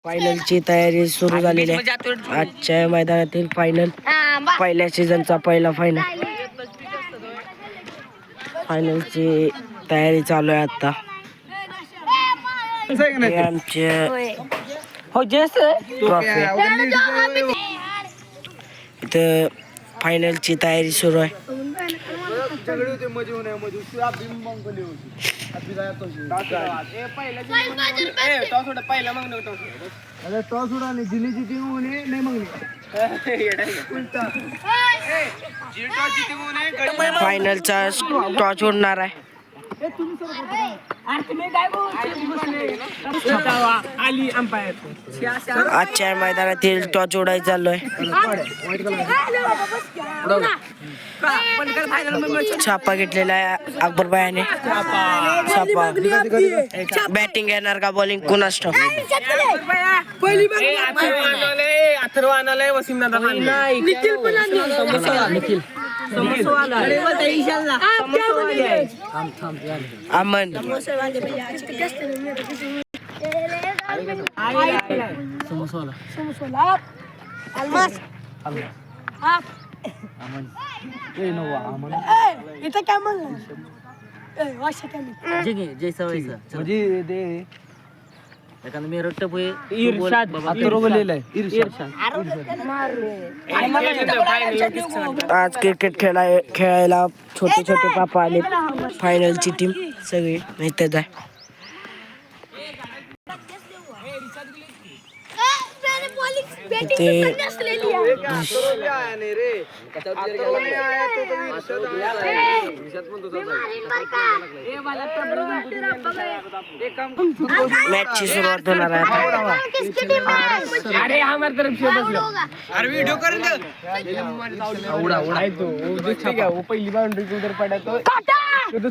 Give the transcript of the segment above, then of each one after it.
फायनलची तयारी सुरू झालेली आहे. आजच्या मैदानातील पहिल्या सीझनचा पहिला फायनलची तयारी चालू आहे आता. आमचे इथं फायनलची तयारी सुरू आहे. फायनलचा टॉस उडणार आहे. आजच्या मैदानातील टॉस उडायला चालू आहे. छापा घेतलेला आहे अकबरबायाने. छापा बॅटिंग येणार का बॉलिंग कुणास ठाऊक. अमन इथं काय म्हणलं जैसा वैसा आज क्रिकेट खेळायला छोटे छोटे पापा आले. फायनलची टीम सगळी इथेच आहे. मॅचची सुरुवात होणार आहे.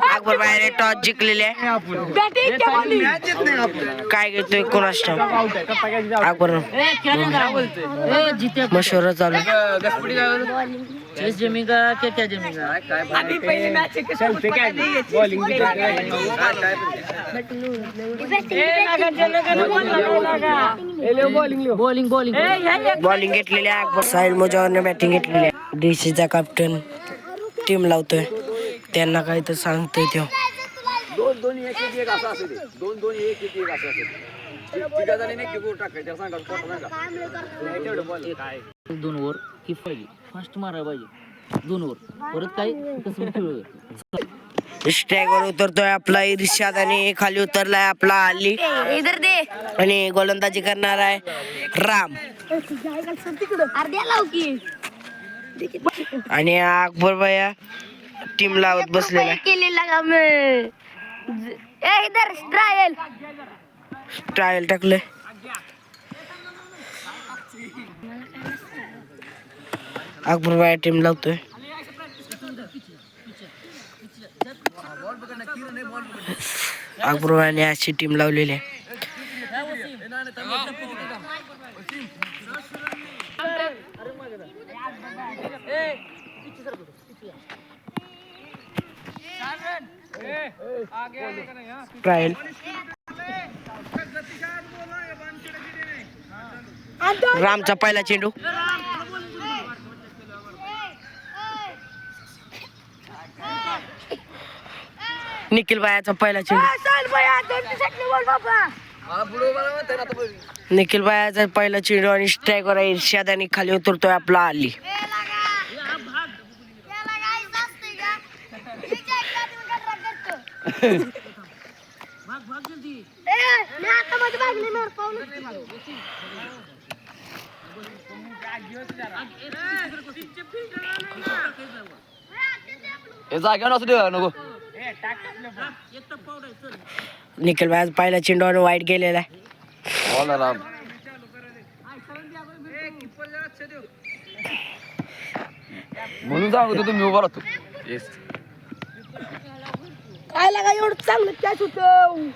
अकबर बाहेर टॉस जिंकलेले आहे. काय घेतोय कोणास ठाऊक. अकबर मशोरा चालू. जमेगा क्या जमेगा. बॉलिंग घेतलेली आहे. अकबर साहिल मुजावरने बॅटिंग घेतलेली आहे. डीसीचा कॅप्टन टीम लावतोय. त्यांना काही तर सांगतोय तो. 2 ओव्हर की पहिली फास्ट मारायला पाहिजे. 2 ओव्हर परत काय कसं खेळू. स्ट्राईकवर उतरतोय आपला इर्शाद आणि खाली उतरलाय आपला अली. आणि गोलंदाजी करणार आहे राम. आणि अकबर भैया टीम लावत बसलेला. ट्रायल टाकले. अकबर भैया टीम लावतोय. अकबर भैयाने अशी टीम लावलेली आहे. ट्रायल रामचा पहिला चेंडू. निखिल बायाचा पहिला चेंडू. निखिल बायाचा पहिला चेंडू आणि स्ट्राईकवर आहे इर्शाद आणि खाली उतरतोय आपला अली. निखिल बायाचा पहिला चेंडू आणि वाईट गेलेला आहे. म्हणून सांगतो तुम्ही उभा राहतो. काय लागा एवढं चांगलं कॅच होतं.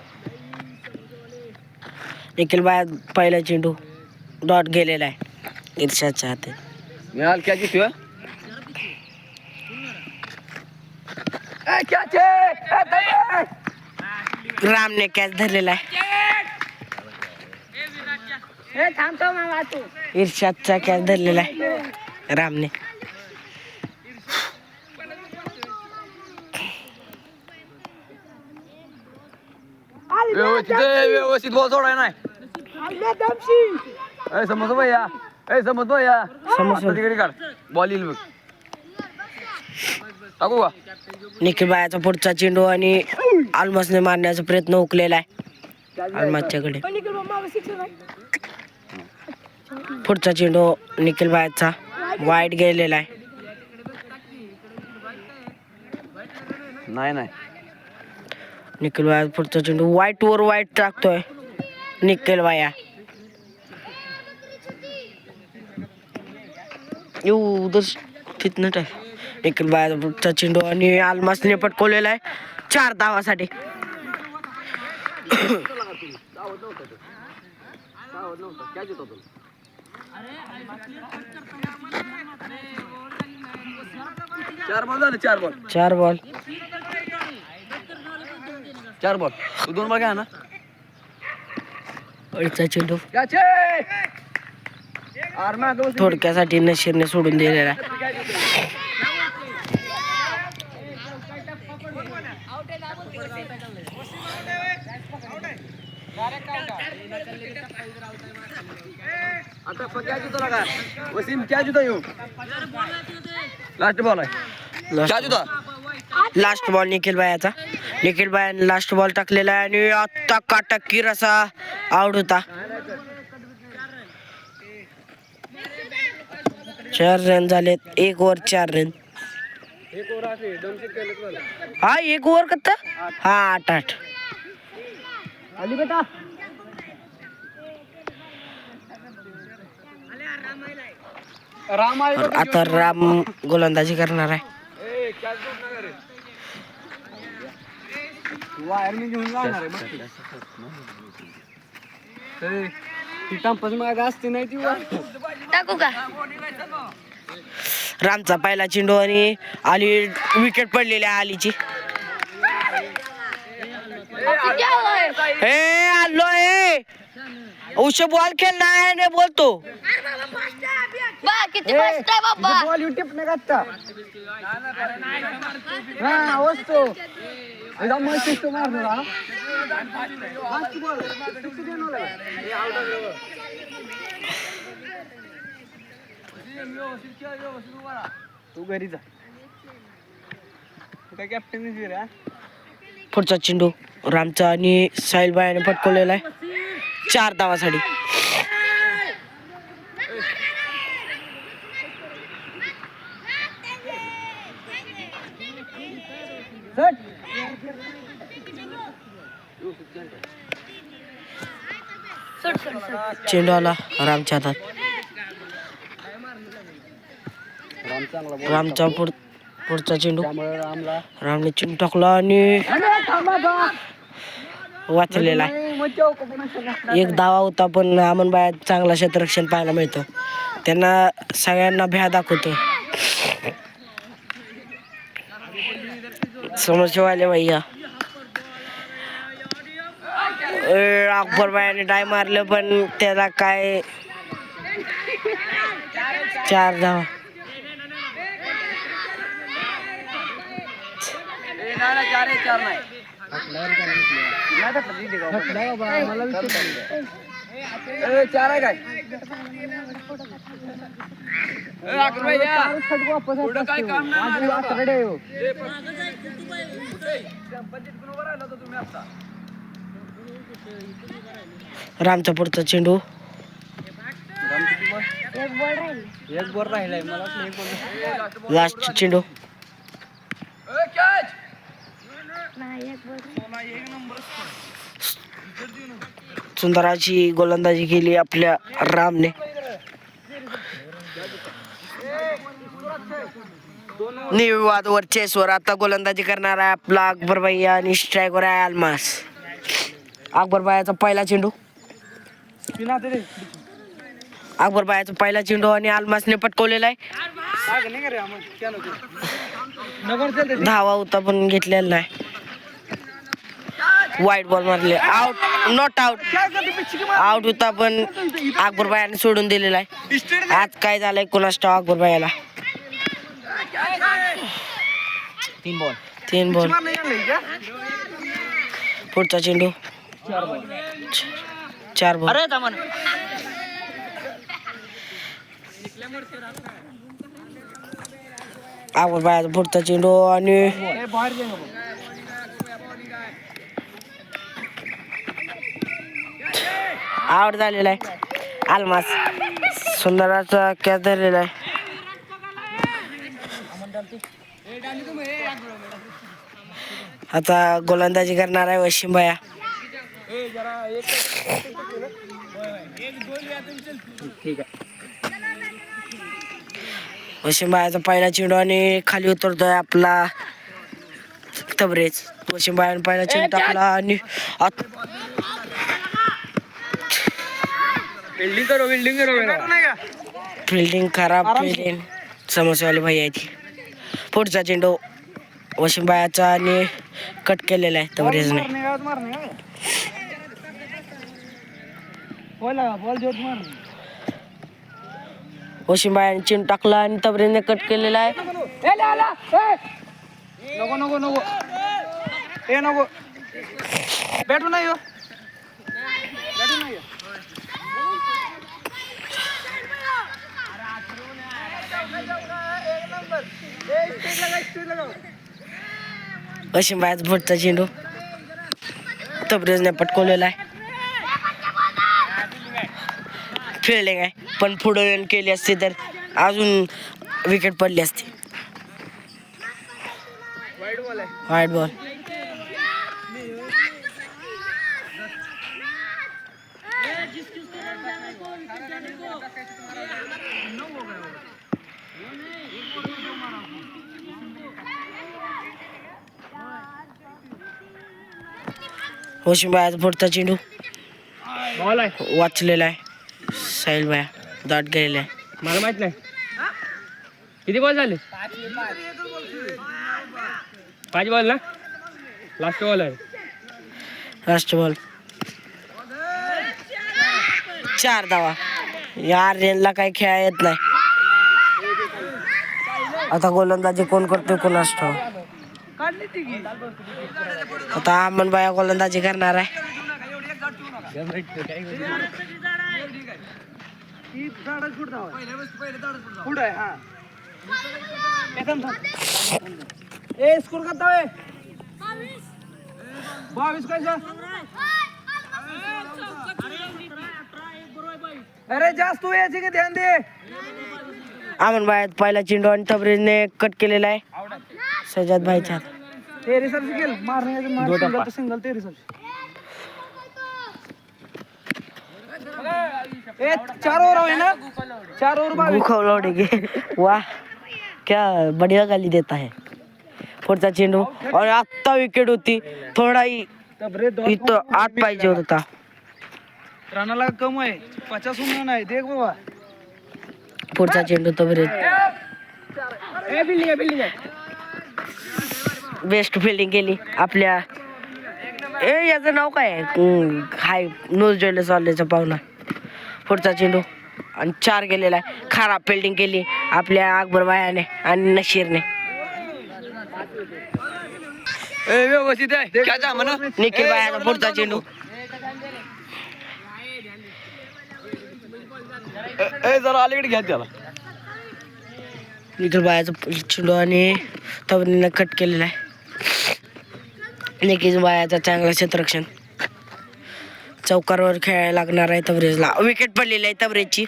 निखिल बाया पहिला चेंडू डॉट गेलेला आहे इर्शादच्या हातात. मिळाल क्या जितोय. रामने कॅच धरलेला आहे. इर्षादचा कॅच धरलेला आहे रामने. व्यवस्थित बॉल सोडाय नाही. समज भैया समज भैया समज. तिकडे काढ बॉल येईल बघ. टाकू का? निखिल बायाचा पुढचा चेंडू आणि आलमासने मारण्याचा प्रयत्न हुकलेला आहे आलमासच्याकडे. पुढचा चेंडू निखिल बायाचा वाईट गेलेला आहे. नाही निखिल बाया पुढचा चेंडू वाईट वर वाईट टाकतोय निखिल बाया. उधर तिथनं टाक. निखिल बाया पुढचा चेंडू आणि आलमासने पटकवलेला आहे 4 धावासाठी. चार बॉल झाले. 4 बॉल तू 2 बॉल घ्या ना. अडीचा चेंडू आर्मा थोडक्यासाठी नशीरने सोडून दिलेला आहे. आता क्या जुता लगा वसीम क्या जुता येऊ लास्ट बॉल आहे. क्या जुता लास्ट बॉल निखिल बायाचा. निखिल बायाने लास्ट बॉल टाकलेला आहे आणि आत्ता काटकीर असा आउट होता. 4 रन झालेत. 1 ओव्हर 4 रन. हा 1 ओव्हर कत्ता हा 8 आली बेटा. आता राम गोलंदाजी करणार आहे. वायर मी घेऊन जाणार असते नाही ती टाकू का? रामचा पहिला चेंडू आणि आली विकेट पडलेली आहे आलीची. ए आलो ए उशे बॉल खेळणार आहे ने बोलतो. बा किती मस्त आहे बाबा. बॉल टिप न घातला हा वस्तू एकदम मस्त मारला. तू घरी जा. तू काय कॅप्टन. पुढचा चेंडू रामचा आणि साहिल बायाने पटकवलेला आहे 4 धावासाठी. चेंडू आला रामच्या हातात. रामचा पुढचा चेंडू रामने चेंडू टाकला आणि वाचलेला आहे. 1 धावा होता पण अमन बाया चांगला क्षेत्ररक्षण पाहायला मिळतं. त्यांना सगळ्यांना भ्या दाखवतो. समोरचे वाले भैया अकबर बायाने डाय मारलं पण त्याला काय 4 धावा. चार आहे काय काय काम रामचा पुढचा चेंडू एक बॉल राहिलाय मला. लास्ट चेंडू सुंदराची गोलंदाजी केली आपल्या रामने. निर्विवाद वर चेसवर आता गोलंदाजी करणार आहे आपला अकबर भैया आणि स्ट्रायकर आहे अल्मास. अकबर भैयाचा पहिला चेंडू आणि अल्मासने पटकवलेला आहे. धावा होता पण घेतलेला नाही. वाईट बॉल मारले, आउट, नॉट आउट. आउट होता पण अकबर भाईने सोडून दिलेला आहे. आज काय झालंय कोणास ठाऊक अकबर भाईला. 3 बॉल. पुढचा चेंडू 4 बॉल. अरे दमन अकबर भाईचा पुढचा चेंडू आणि आउट झालेला आहे. अलमास सुंदर असा कॅच धरलेला आहे. आता गोलंदाजी करणार आहे वशिम भैया. ठीक आहे. वशिम भैयाचा पहिला चेंडू आणि खाली उतरतोय आपला तबरेज. वशिम भैयाने पहिला चेंडू टाकला आणि फिल्डिंग खराब, फिल्डिंग समस्यावाली भैया आहे ती. पुढचा चेंडू वशिम भैयाचा आणि कट केलेला आहे तबरेजने. वशिम भैयाने चेंडू टाकला आणि तबरेजने कट केलेला आहे. नको बॅटू नाही हो. वशिम भैयाचा पुढचा चेंडू तबरेजने पटकवलेला आहे. फिल्डिंग आहे पण पुढे येऊन केली असती तर अजून विकेट पडली असती. वाईट बॉल. वशिम भैयाचा पुढचा चेंडू वाचलेला आहे. साहिल भैया दाट गेलेला आहे. मला माहित नाही किती बॉल झाले. 5 बॉल ना. लास्ट बॉल आहे. लास्ट बॉल 4 धावा. या रेनला काही खेळा येत नाही. आता गोलंदाजी कोण करतोय कोणास ठाऊक. आता अमन भैया गोलंदाजी करणार आहे. स्कोर करता 22 कैसा. अरे जास्त यायचे की ध्यान दे. अमन भैया पहिला चेंडू आणि तबरेजने कट केलेला आहे. सजाद भाईचा तेरी सबसे खेल मारने सिंगल तेरी सबसे. 4 ओवर है ना. 4 ओवर लौटेगे. वाह क्या बढ़िया गाली देता है. पुढचा चेंडू आणि आत्ता विकेट होती. थोडा इथं 8 पाहिजे होता. रनाला कम आहे 50 रन आहे. देख बाबा. पुढचा चेंडू तबरेज. बेस्ट फिल्डिंग केली आपल्या. याचं नाव काय आहे. हाय न्यूज ज्वेलर्स वाल्याचा पाहुणा. पुढचा चेंडू आणि 4 गेलेला आहे. खराब फिल्डिंग केली आपल्या अकबर भायाने आणि नशीरने. व्यवस्थित आहे. निखिल भायाचा पुढचा चेंडू. जरा अलीकडे घ्या त्याला. निखिल भायाचा चेंडू आणि तबरेजने कट केलेला आहे. निखिल भायाचा चांगला क्षेत्ररक्षण. चौकारवर खेळायला लागणार आहे तबरेजला. विकेट पडलेली आहे तबरेजची.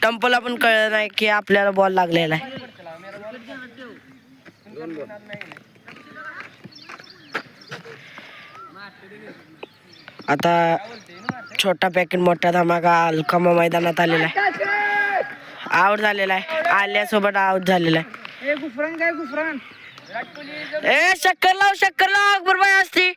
टंपला पण कळलं नाही की आपल्याला बॉल लागलेला आहे. आता छोटा पॅकेट मोठा धमाका अलकामा मैदानात आलेला आहे. आउट झालेला आहे. आल्यासोबत आउट झालेला आहे. गुफरान काय गुफरान. शक्कर लाव अकबर भाई असती.